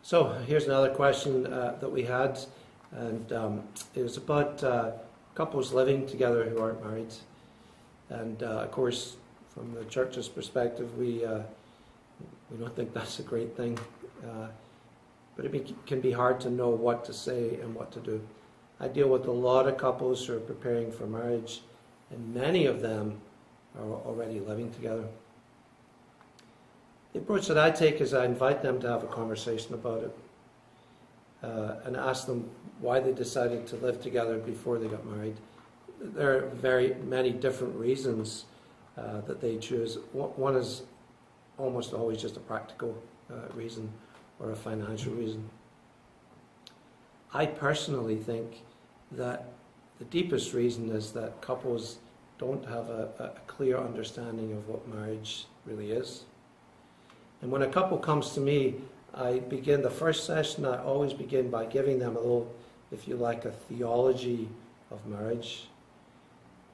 So here's another question that we had, and it was about couples living together who aren't married. And of course, from the church's perspective, we don't think that's a great thing. But it can be hard to know what to say and what to do. I deal with a lot of couples who are preparing for marriage, and many of them are already living together. The approach that I take is I invite them to have a conversation about it and ask them why they decided to live together before they got married. There are very many different reasons that they choose. One is almost always just a practical reason or a financial reason. I personally think that the deepest reason is that couples don't have a clear understanding of what marriage really is. And when a couple comes to me, I begin the first session, I always begin by giving them a little, if you like, a theology of marriage.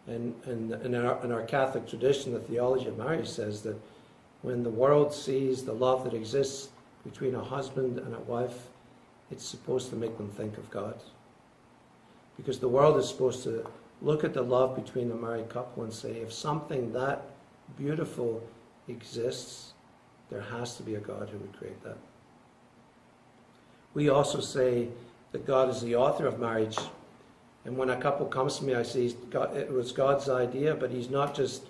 And in our Catholic tradition, the theology of marriage says that when the world sees the love that exists between a husband and a wife, it's supposed to make them think of God. Because the world is supposed to look at the love between a married couple and say, if something that beautiful exists, there has to be a God who would create that. We also say that God is the author of marriage. And when a couple comes to me, I say it was God's idea, but He's not just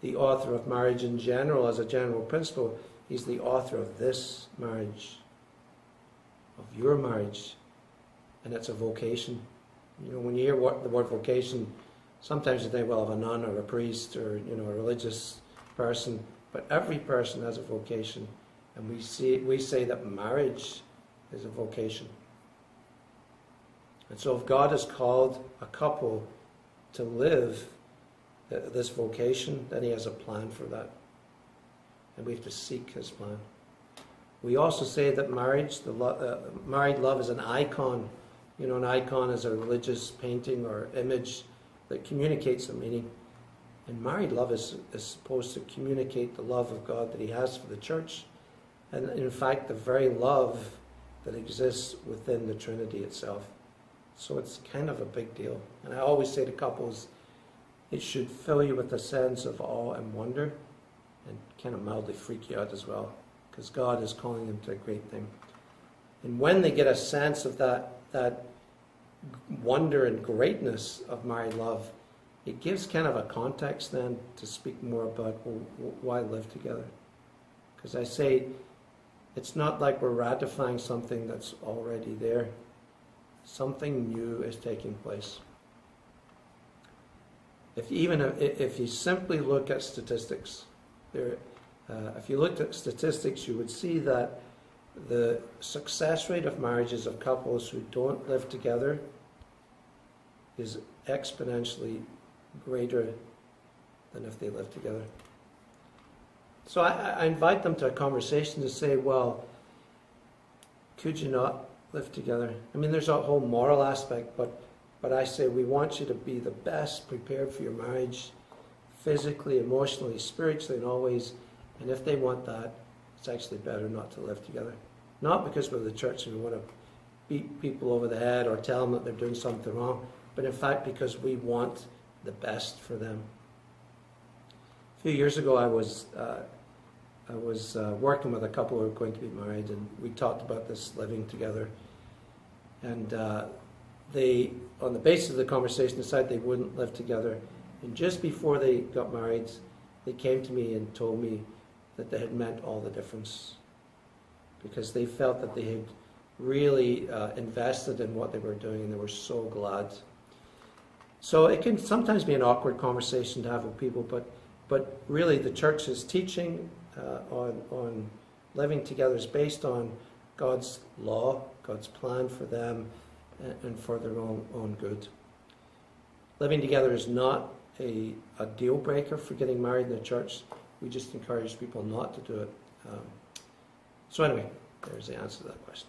the author of marriage in general as a general principle. He's the author of this marriage, of your marriage. And it's a vocation. You know, when you hear the word vocation, sometimes you think, well, of a nun or a priest or, a religious person. But every person has a vocation. And we say that marriage is a vocation. And so if God has called a couple to live this vocation, then He has a plan for that. And we have to seek His plan. We also say that marriage, married love is an icon. An icon is a religious painting or image that communicates a meaning. And married love is supposed to communicate the love of God that He has for the church. And in fact, the very love that exists within the Trinity itself. So it's kind of a big deal. And I always say to couples, it should fill you with a sense of awe and wonder and kind of mildly freak you out as well, because God is calling them to a great thing. And when they get a sense of that wonder and greatness of married love, it gives kind of a context then to speak more about, why live together? Because I say, it's not like we're ratifying something that's already there. Something new is taking place. If you simply look at statistics, if you looked at statistics, you would see that the success rate of marriages of couples who don't live together is exponentially greater than if they live together. So I invite them to a conversation to say, well, could you not live together? I mean, there's a whole moral aspect, but I say we want you to be the best prepared for your marriage, physically, emotionally, spiritually, and always. And if they want that, it's actually better not to live together. Not because we're the church and we want to beat people over the head or tell them that they're doing something wrong, but in fact because we want the best for them. A few years ago, I was working with a couple who were going to be married, and we talked about this living together. And they, on the basis of the conversation, decided they wouldn't live together. And just before they got married, they came to me and told me that they had meant all the difference, because they felt that they had really invested in what they were doing, and they were so glad. So it can sometimes be an awkward conversation to have with people, but really the church's teaching on living together is based on God's law, God's plan for them and for their own good. Living together is not a deal breaker for getting married in the church. We just encourage people not to do it. So anyway, there's the answer to that question.